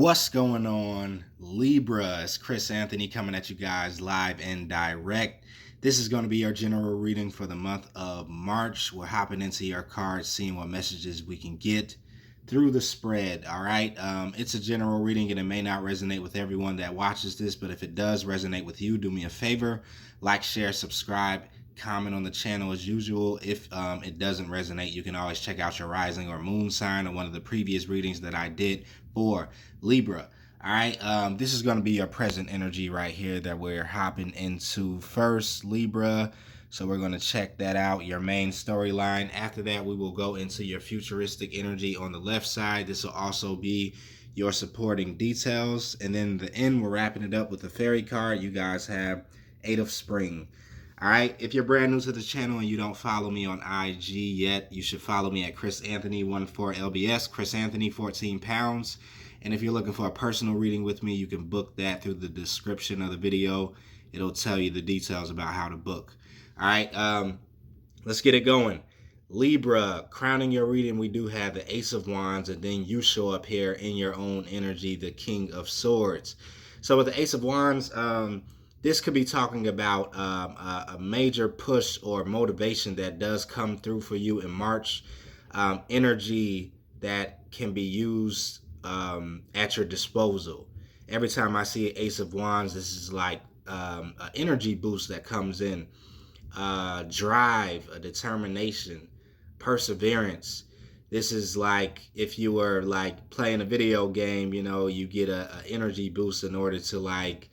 What's going on, Libra? It's Chris Anthony coming at you guys live and direct. This is going to be our general reading for the month of March. We're hopping into your cards, seeing what messages we can get through the spread. All right. It's a general reading and it may not resonate with everyone that watches this, but if it does resonate with you, do me a favor, like, share, subscribe, comment on the channel as usual. If it doesn't resonate, you can always check out your rising or moon sign or one of the previous readings that I did for Libra. All right, this is going to be your present energy right here that we're hopping into first, Libra. So we're going to check that out, your main storyline. After that, we will go into your futuristic energy on the left side. This will also be your supporting details. And then the end, we're wrapping it up with the fairy card. You guys have 8 of Spring. All right, if you're brand new to the channel and you don't follow me on IG yet, you should follow me at chrisanthony14lbs, Chris Anthony 14 pounds. And if you're looking for a personal reading with me, you can book that through the description of the video. It'll tell you the details about how to book. All right, let's get it going. Libra, crowning your reading, we do have the Ace of Wands, and then you show up here in your own energy, the King of Swords. So with the Ace of Wands, this could be talking about a major push or motivation that does come through for you in March. Energy that can be used at your disposal. Every time I see an Ace of Wands, this is like an energy boost that comes in. Drive, a determination, perseverance. This is like if you were like playing a video game, you know, you get a energy boost in order to like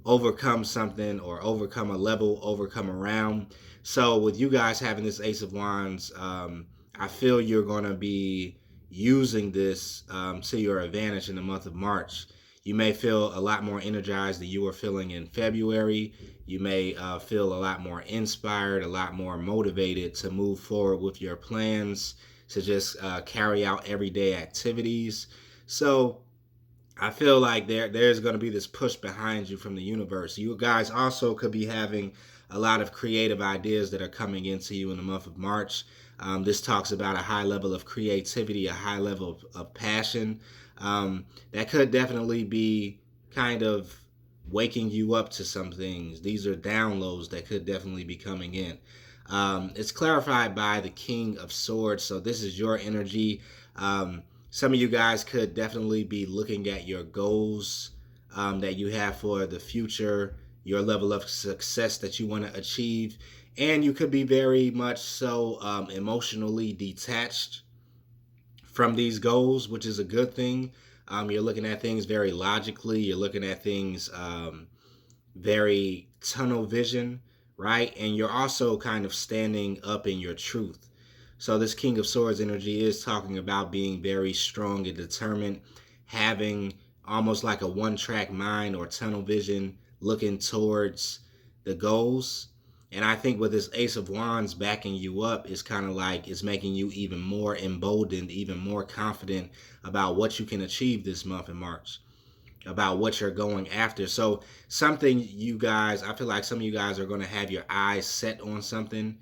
overcome something or overcome a level, overcome a round. So with you guys having this Ace of Wands, I feel you're going to be using this to your advantage in the month of March. You may feel a lot more energized than you were feeling in February. You may feel a lot more inspired, a lot more motivated to move forward with your plans, to just carry out everyday activities. So I feel like there's going to be this push behind you from the universe. You guys also could be having a lot of creative ideas that are coming into you in the month of March. This talks about a high level of creativity, a high level of passion. That could definitely be kind of waking you up to some things. These are downloads that could definitely be coming in. It's clarified by the King of Swords, so this is your energy. Some of you guys could definitely be looking at your goals that you have for the future, your level of success that you want to achieve. And you could be very much so emotionally detached from these goals, which is a good thing. You're looking at things very logically. You're looking at things very tunnel vision, right? And you're also kind of standing up in your truth. So this King of Swords energy is talking about being very strong and determined, having almost like a one-track mind or tunnel vision, looking towards the goals. And I think with this Ace of Wands backing you up, it's kind of like it's making you even more emboldened, even more confident about what you can achieve this month in March, about what you're going after. So something you guys, I feel like some of you guys are going to have your eyes set on something.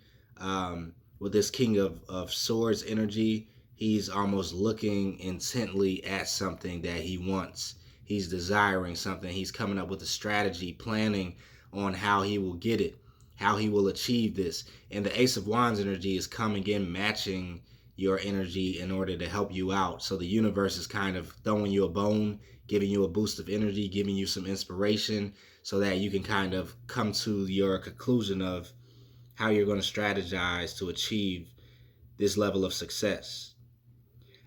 With this King of Swords energy, he's almost looking intently at something that he wants. He's desiring something. He's coming up with a strategy, planning on how he will get it, how he will achieve this. And the Ace of Wands energy is coming in, matching your energy in order to help you out. So the universe is kind of throwing you a bone, giving you a boost of energy, giving you some inspiration so that you can kind of come to your conclusion of how you're going to strategize to achieve this level of success.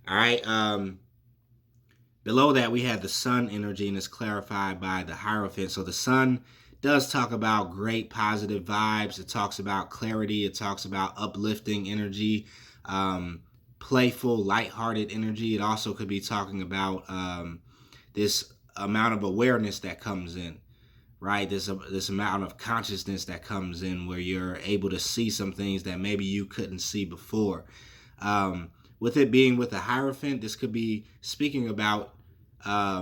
All right. Below that, we have the Sun energy, and it's clarified by the Hierophant. So the Sun does talk about great positive vibes. It talks about clarity. It talks about uplifting energy, playful, lighthearted energy. It also could be talking about this amount of awareness that comes in. Right, this amount of consciousness that comes in where you're able to see some things that maybe you couldn't see before. With it being with a Hierophant, this could be speaking about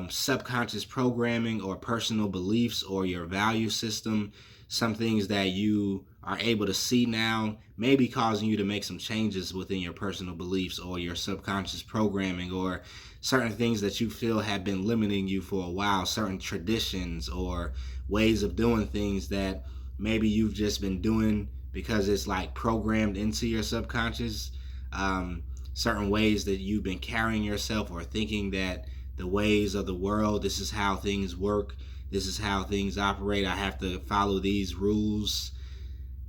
subconscious programming or personal beliefs or your value system, some things that you are able to see now, maybe causing you to make some changes within your personal beliefs or your subconscious programming, or certain things that you feel have been limiting you for a while, certain traditions or ways of doing things that maybe you've just been doing because it's like programmed into your subconscious. Um, Certain ways that you've been carrying yourself or thinking that the ways of the world, this is how things work, this is how things operate, I have to follow these rules.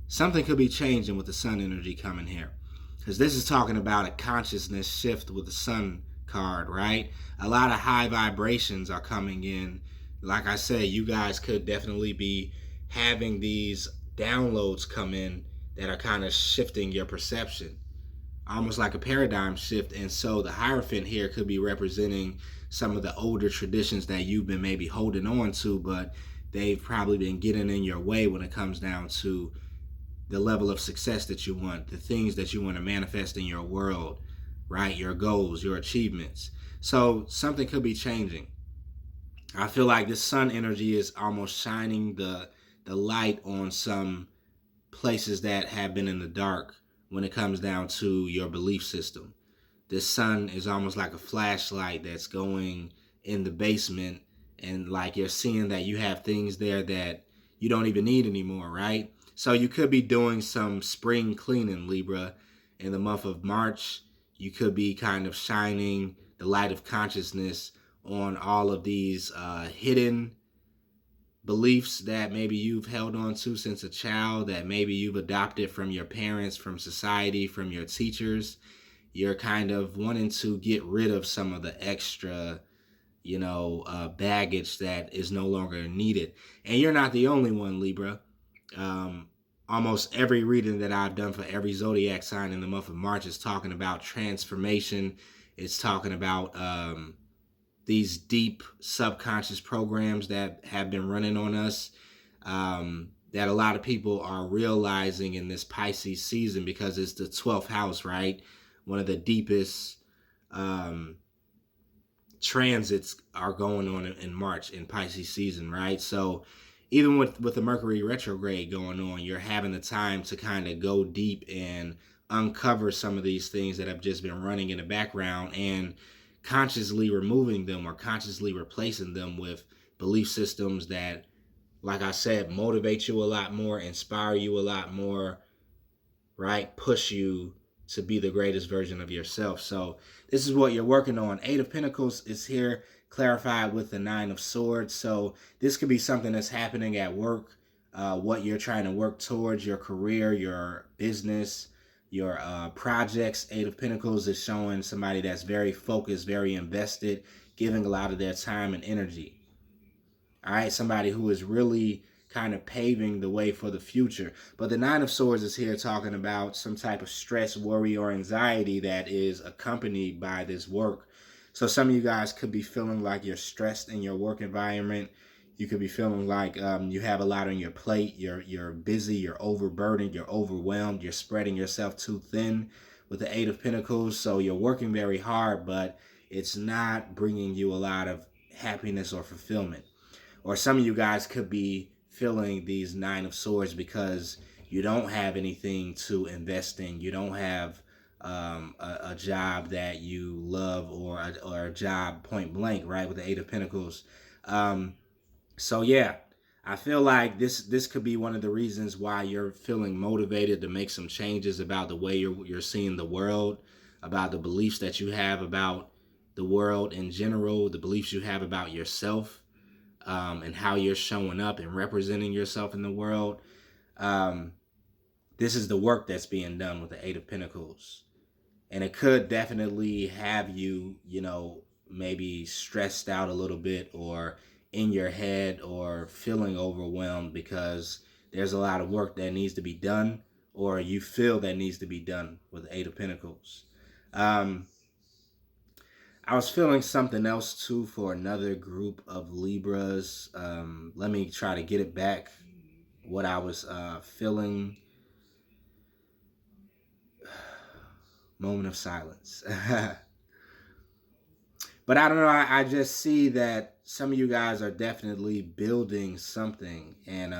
Something could be changing with the sun energy coming here, because this is talking about a consciousness shift with the sun card, right? A lot of high vibrations are coming in. Like I said, you guys could definitely be having these downloads come in that are kind of shifting your perception, almost like a paradigm shift. And so the Hierophant here could be representing some of the older traditions that you've been maybe holding on to, but they've probably been getting in your way when it comes down to the level of success that you want, the things that you want to manifest in your world, right? Your goals, your achievements. So something could be changing. I feel like this sun energy is almost shining the light on some places that have been in the dark when it comes down to your belief system. This sun is almost like a flashlight that's going in the basement, and like you're seeing that you have things there that you don't even need anymore, right? So you could be doing some spring cleaning, Libra, in the month of March. You could be kind of shining the light of consciousness on all of these hidden beliefs that maybe you've held on to since a child, that maybe you've adopted from your parents, from society, from your teachers. You're kind of wanting to get rid of some of the extra, baggage that is no longer needed. And you're not the only one, Libra. Um, Almost every reading that I've done for every zodiac sign in the month of March is talking about transformation. It's talking about these deep subconscious programs that have been running on us, that a lot of people are realizing in this Pisces season, because it's the 12th house, right? One of the deepest um, transits are going on in March in Pisces season, right? So even with the Mercury retrograde going on, you're having the time to kind of go deep and uncover some of these things that have just been running in the background, and consciously removing them or consciously replacing them with belief systems that, like I said, motivate you a lot more, inspire you a lot more, right? Push you to be the greatest version of yourself. So this is what you're working on. Eight of Pentacles is here, clarified with the Nine of Swords. So this could be something that's happening at work, what you're trying to work towards, your career, your business, your projects. Eight of Pentacles is showing somebody that's very focused, very invested, giving a lot of their time and energy. All right, somebody who is really kind of paving the way for the future. But the Nine of Swords is here talking about some type of stress, worry, or anxiety that is accompanied by this work. So some of you guys could be feeling like you're stressed in your work environment. You could be feeling like you have a lot on your plate. You're busy. You're overburdened. You're overwhelmed. You're spreading yourself too thin with the Eight of Pentacles. So you're working very hard, but it's not bringing you a lot of happiness or fulfillment. Or some of you guys could be feeling these Nine of Swords because you don't have anything to invest in. You don't have a job that you love, or a job point blank, right, with the Eight of Pentacles. So yeah, I feel like this could be one of the reasons why you're feeling motivated to make some changes about the way you're seeing the world, about the beliefs that you have about the world in general, the beliefs you have about yourself, and how you're showing up and representing yourself in the world. Um, this is the work that's being done with the Eight of Pentacles. And it could definitely have you, maybe stressed out a little bit, or in your head, or feeling overwhelmed because there's a lot of work that needs to be done, or you feel that needs to be done with the Eight of Pentacles. I was feeling something else too for another group of Libras. Let me try to get it back. What I was feeling. Moment of silence. But I don't know. I just see that some of you guys are definitely building something, and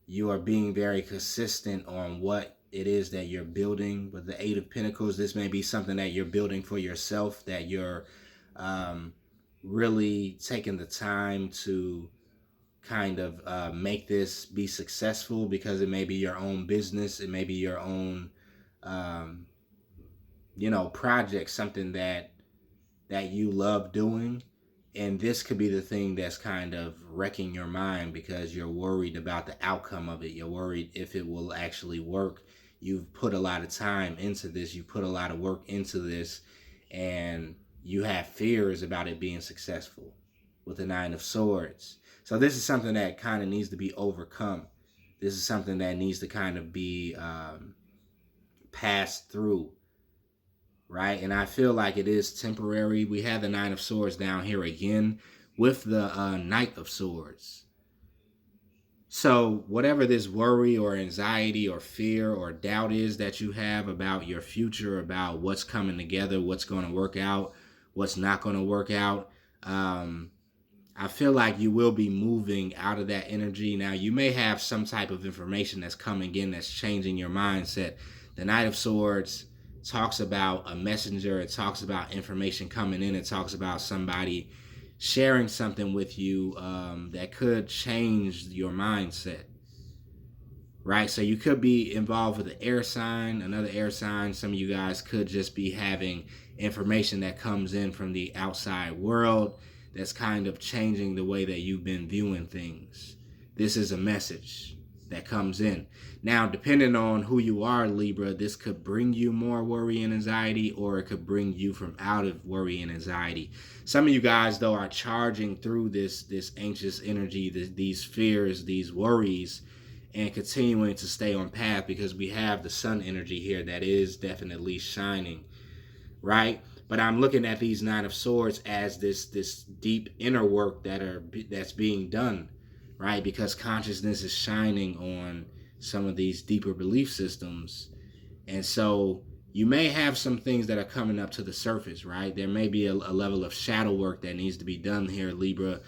You are being very consistent on what it is that you're building. With the Eight of Pentacles, this may be something that you're building for yourself, that you're um, really taking the time to kind of make this be successful, because it may be your own business, it may be your own um, project, something that you love doing. And this could be the thing that's kind of wrecking your mind, because you're worried about the outcome of it. You're worried if it will actually work. You've put a lot of time into this, you put a lot of work into this, and you have fears about it being successful with the Nine of Swords. So this is something that kind of needs to be overcome. This is something that needs to kind of be passed through, right? And I feel like it is temporary. We have the Nine of Swords down here again with the Knight of Swords. So whatever this worry or anxiety or fear or doubt is that you have about your future, about what's coming together, what's going to work out, what's not going to work out, I feel like you will be moving out of that energy. Now, you may have some type of information that's coming in that's changing your mindset. The Knight of Swords talks about a messenger. It talks about information coming in. It talks about somebody sharing something with you that could change your mindset, right? So you could be involved with an air sign, another air sign. Some of you guys could just be having information that comes in from the outside world that's kind of changing the way that you've been viewing things. This is a message that comes in. Now, depending on who you are, Libra, this could bring you more worry and anxiety, or it could bring you from out of worry and anxiety. Some of you guys, though, are charging through this anxious energy, these fears, these worries, and continuing to stay on path, because we have the sun energy here that is definitely shining, right? But I'm looking at these Nine of Swords as this deep inner work that's being done, right? Because consciousness is shining on some of these deeper belief systems. And so you may have some things that are coming up to the surface, right? There may be a level of shadow work that needs to be done here, Libra,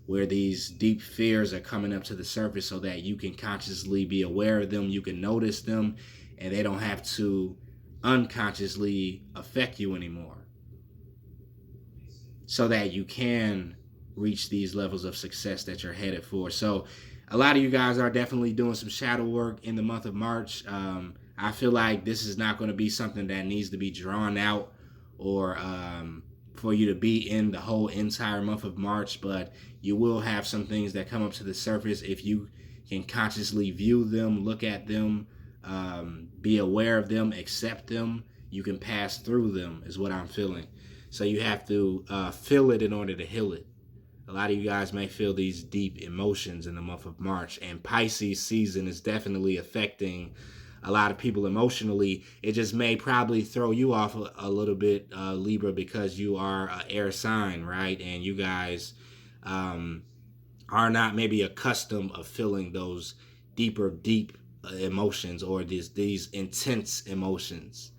where these deep fears are coming up to the surface so that you can consciously be aware of them, you can notice them, and they don't have to unconsciously affect you anymore, so that you can reach these levels of success that you're headed for. So a lot of you guys are definitely doing some shadow work in the month of March. I feel like this is not going to be something that needs to be drawn out, or for you to be in the whole entire month of March, but you will have some things that come up to the surface. If you can consciously view them, look at them, be aware of them, accept them, you can pass through them, is what I'm feeling. So you have to feel it in order to heal it. A lot of you guys may feel these deep emotions in the month of March, and Pisces season is definitely affecting a lot of people emotionally. It just may probably throw you off a little bit, Libra, because you are an air sign, right? And you guys are not maybe accustomed of feeling those deep emotions, or these intense emotions,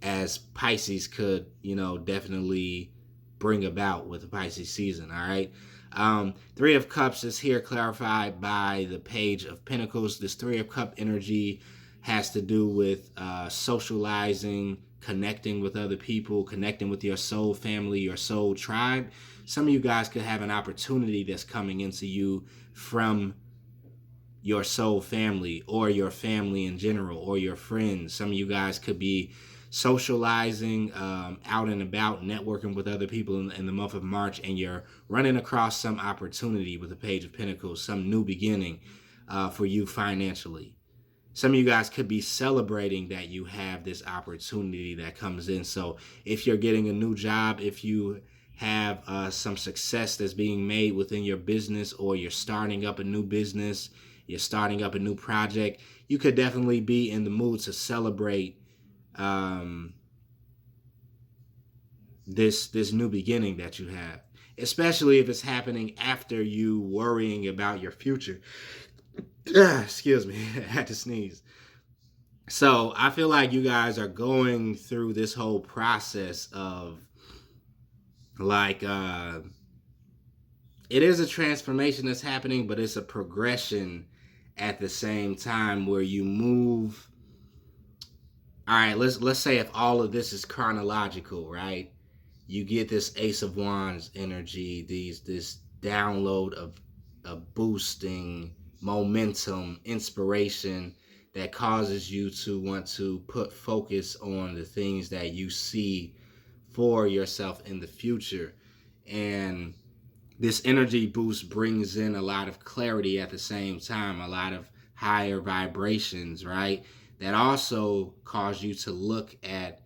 as Pisces could, definitely bring about with the Pisces season. All right. Three of Cups is here clarified by the Page of Pentacles. This Three of Cup energy has to do with socializing, connecting with other people, connecting with your soul family, your soul tribe. Some of you guys could have an opportunity that's coming into you from your soul family, or your family in general, or your friends. Some of you guys could be socializing, out and about, networking with other people in the month of March, and you're running across some opportunity with the Page of Pentacles, some new beginning for you financially. Some of you guys could be celebrating that you have this opportunity that comes in. So if you're getting a new job, if you have some success that's being made within your business, or you're starting up a new business, you're starting up a new project, you could definitely be in the mood to celebrate this new beginning that you have, especially if it's happening after you worrying about your future. Excuse me, I had to sneeze. So I feel like you guys are going through this whole process of, like, it is a transformation that's happening, but it's a progression at the same time where you move. All right, let's say if all of this is chronological, right? You get this Ace of Wands energy, this download of boosting momentum, inspiration that causes you to want to put focus on the things that you see for yourself in the future. And this energy boost brings in a lot of clarity at the same time, a lot of higher vibrations, right? That also cause you to look at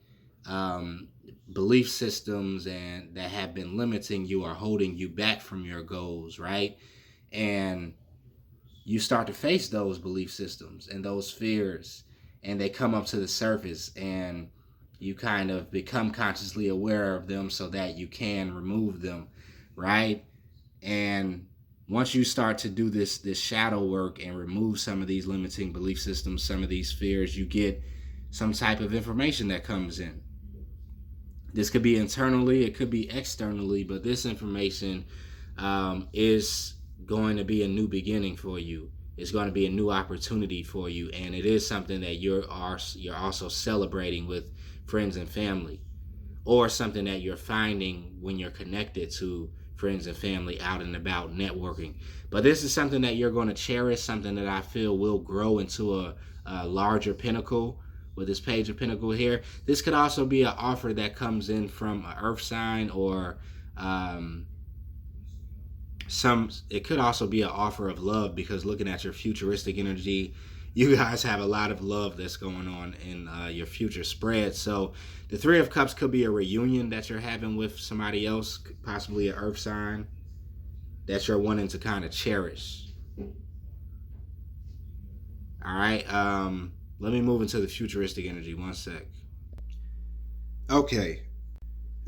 um, belief systems and that have been limiting you or holding you back from your goals, right? And you start to face those belief systems and those fears, and they come up to the surface, and you kind of become consciously aware of them so that you can remove them, right? And once you start to do this shadow work and remove some of these limiting belief systems, some of these fears, you get some type of information that comes in. This could be internally, it could be externally, but this information is going to be a new beginning for you. It's going to be a new opportunity for you, and it is something that you're also celebrating with friends and family, or something that you're finding when you're connected to friends and family out and about networking. But this is something that you're going to cherish, something that I feel will grow into a larger pinnacle with this Page of Pinnacle here. This could also be an offer that comes in from an earth sign, or um, it could also be an offer of love, because looking at your futuristic energy, you guys have a lot of love that's going on in your future spread. So the Three of Cups could be a reunion that you're having with somebody else, possibly an earth sign that you're wanting to kind of cherish. All right. Let me move into the futuristic energy. One sec. Okay.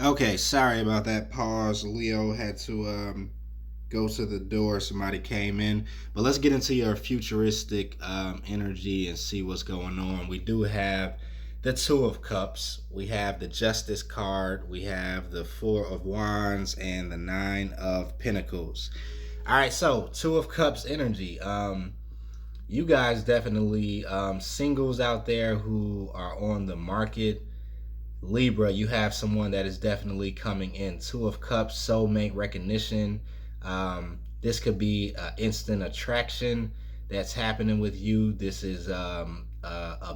Okay. Sorry about that pause. Leo had to go to the door. Somebody came in. But let's get into your futuristic energy and see what's going on. We do have the Two of Cups. We have the Justice card. We have the Four of Wands and the Nine of Pentacles. All right, so Two of Cups energy. You guys definitely singles out there who are on the market. Libra, you have someone that is definitely coming in. Two of Cups, soulmate recognition. This could be instant attraction that's happening with you. This is a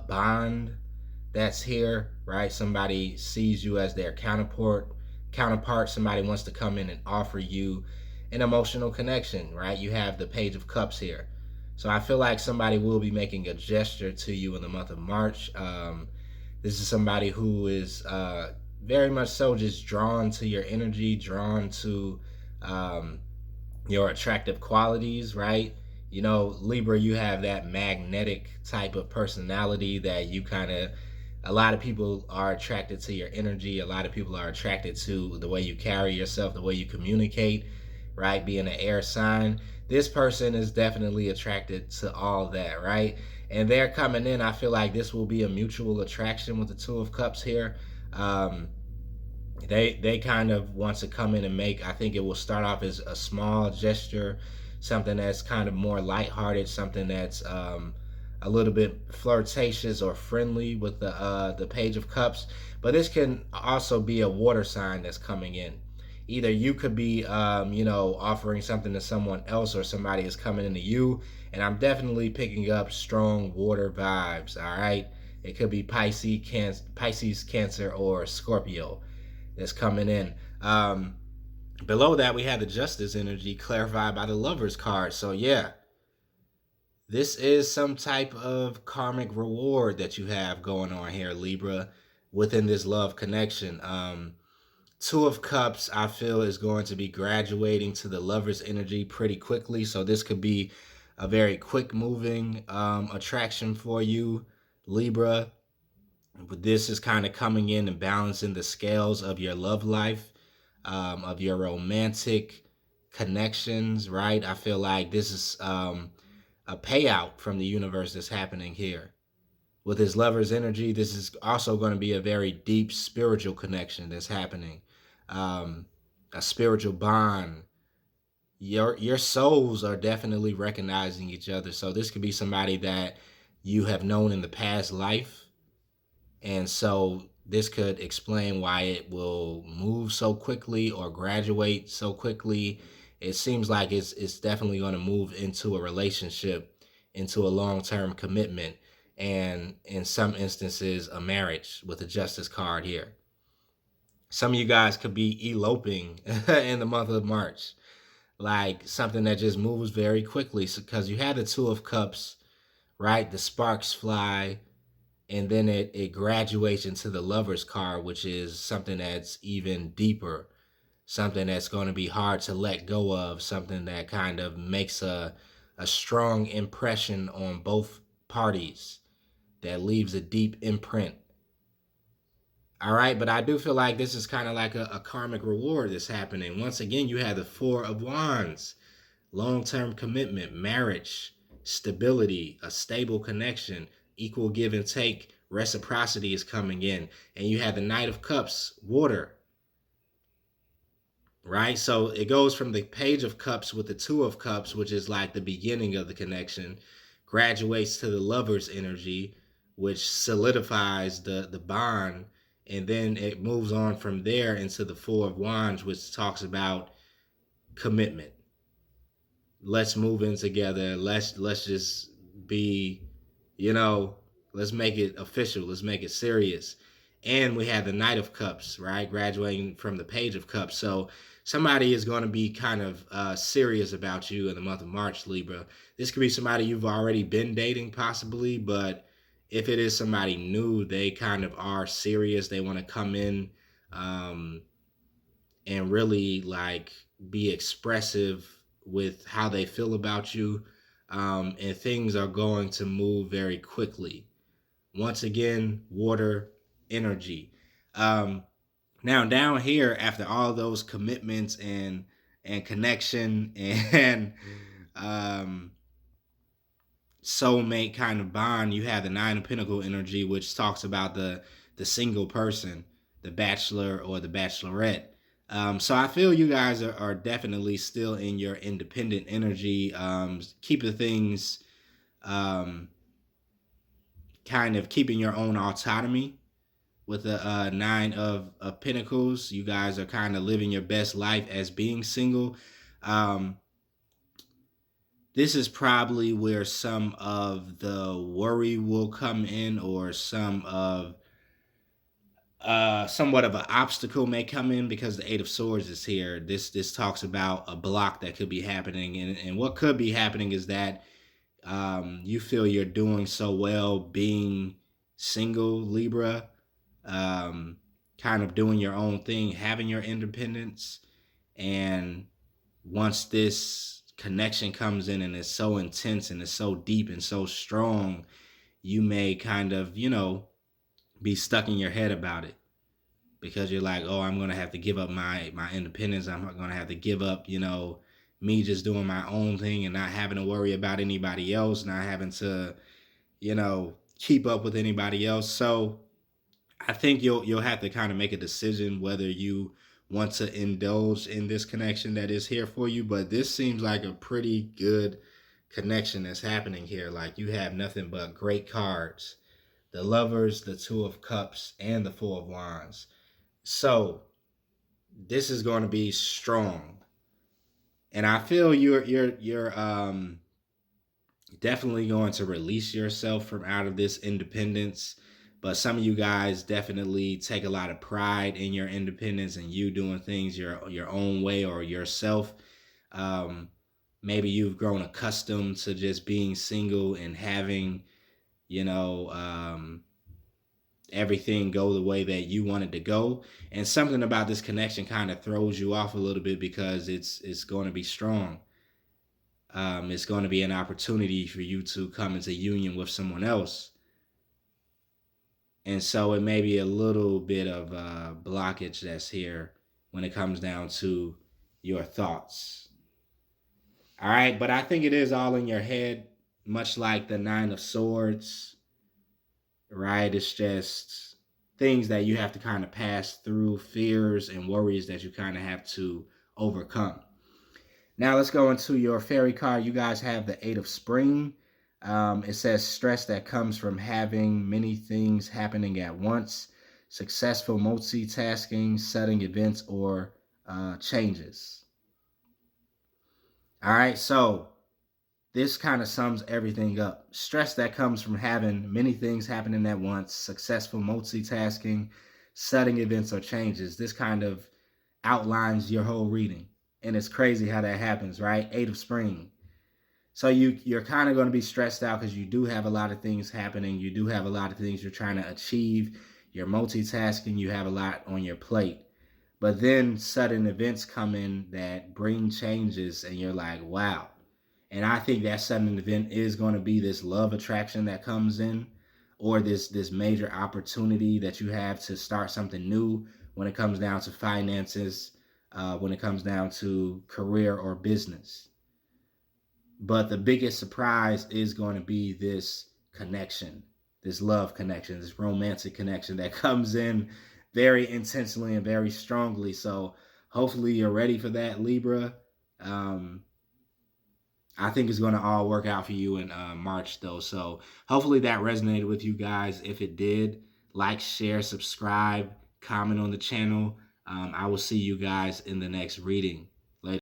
bond that's here, right? Somebody sees you as their counterpart. Somebody wants to come in and offer you an emotional connection, right? You have the Page of Cups here. So I feel like somebody will be making a gesture to you in the month of March. This is somebody who is very much so just drawn to your energy, drawn to um, your attractive qualities, right? You know, Libra, you have that magnetic type of personality that you kind of, a lot of people are attracted to your energy. A lot of people are attracted to the way you carry yourself, the way you communicate, right? Being an air sign. This person is definitely attracted to all that, right? And they're coming in. I feel like this will be a mutual attraction with the Two of Cups here. Um, they kind of want to come in and make, I think it will start off as a small gesture, something that's kind of more lighthearted, something that's a little bit flirtatious or friendly with the Page of Cups. But this can also be a water sign that's coming in. Either you could be offering something to someone else, or somebody is coming into you. And I'm definitely picking up strong water vibes. All right, it could be Pisces, Cancer, or Scorpio that's coming in. Below that, we have the Justice energy clarified by the Lovers card. So yeah, this is some type of karmic reward that you have going on here, Libra, within this love connection. Two of Cups, I feel, is going to be graduating to the Lover's energy pretty quickly. So this could be a very quick moving attraction for you, Libra. But this is kind of coming in and balancing the scales of your love life, of your romantic connections, right? I feel like this is a payout from the universe that's happening here. With his lover's energy, this is also going to be a very deep spiritual connection that's happening, a spiritual bond your souls are definitely recognizing each other. So this could be somebody that you have known in the past life, and so this could explain why it will move so quickly or graduate so quickly. It seems like it's definitely going to move into a relationship, into a long-term commitment, and in some instances a marriage with a justice card here. Some of you guys could be eloping in the month of March, like something that just moves very quickly, because you had the Two of Cups, right? The sparks fly, and then it graduates into the Lover's card, which is something that's even deeper, something that's going to be hard to let go of, something that kind of makes a strong impression on both parties, that leaves a deep imprint. All right, but I do feel like this is kind of like a karmic reward that's happening. Once again, you have the Four of Wands, long-term commitment, marriage, stability, a stable connection, equal give and take, reciprocity is coming in. And you have the Knight of Cups, water, right? So it goes from the Page of Cups with the Two of Cups, which is like the beginning of the connection, graduates to the Lover's energy, which solidifies the bond, and then it moves on from there into the Four of Wands, which talks about commitment. Let's move in together. Let's just be, you know, let's make it official. Let's make it serious. And we have the Knight of Cups, right? Graduating from the Page of Cups. So somebody is going to be kind of serious about you in the month of March, Libra. This could be somebody you've already been dating, possibly, but if it is somebody new, they kind of are serious. They want to come in um, and really like be expressive with how they feel about you. And things are going to move very quickly. Once again, water, energy. Um, Now down here, after all those commitments and connection and um, soulmate kind of bond, you have the Nine of Pentacle energy, which talks about the single person, the bachelor or the bachelorette. So I feel you guys are definitely still in your independent energy. Keep the things um, kind of keeping your own autonomy with the Nine of Pentacles. You guys are kind of living your best life as being single. Um, this is probably where some of the worry will come in, or some of somewhat of an obstacle may come in, because the Eight of Swords is here. This talks about a block that could be happening, and what could be happening is that you feel you're doing so well being single, Libra, um, kind of doing your own thing, having your independence, and once this connection comes in and it's so intense and it's so deep and so strong, you may kind of, be stuck in your head about it, because you're like, oh, I'm gonna have to give up my independence. I'm gonna have to give up, me just doing my own thing and not having to worry about anybody else, not having to, keep up with anybody else. So I think you'll have to kind of make a decision whether you want to indulge in this connection that is here for you. But this seems like a pretty good connection that's happening here. Like, you have nothing but great cards: the Lovers, the Two of Cups, and the Four of Wands. So this is going to be strong, and I feel you're definitely going to release yourself from out of this independence. But some of you guys definitely take a lot of pride in your independence and you doing things your own way or yourself. Um, Maybe you've grown accustomed to just being single and having, you know, um, everything go the way that you want it to go. And something about this connection kind of throws you off a little bit, because it's going to be strong. It's going to be an opportunity for you to come into union with someone else. And so it may be a little bit of a blockage that's here when it comes down to your thoughts. All right, but I think it is all in your head, much like the Nine of Swords, right? It's just things that you have to kind of pass through, fears and worries that you kind of have to overcome. Now let's go into your fairy card. You guys have the Eight of Spring. It says stress that comes from having many things happening at once, successful multitasking, sudden events, or changes. All right, so this kind of sums everything up. Stress that comes from having many things happening at once, successful multitasking, sudden events, or changes. This kind of outlines your whole reading. And it's crazy how that happens, right? Eight of Spring. So you're kind of going to be stressed out because you do have a lot of things happening. You do have a lot of things you're trying to achieve. You're multitasking. You have a lot on your plate. But then sudden events come in that bring changes, and you're like, wow. And I think that sudden event is going to be this love attraction that comes in, or this major opportunity that you have to start something new when it comes down to finances, when it comes down to career or business. But the biggest surprise is going to be this connection, this love connection, this romantic connection that comes in very intensely and very strongly. So hopefully you're ready for that, Libra. Um, I think it's going to all work out for you in March, though. So hopefully that resonated with you guys. If it did, like, share, subscribe, comment on the channel. I will see you guys in the next reading.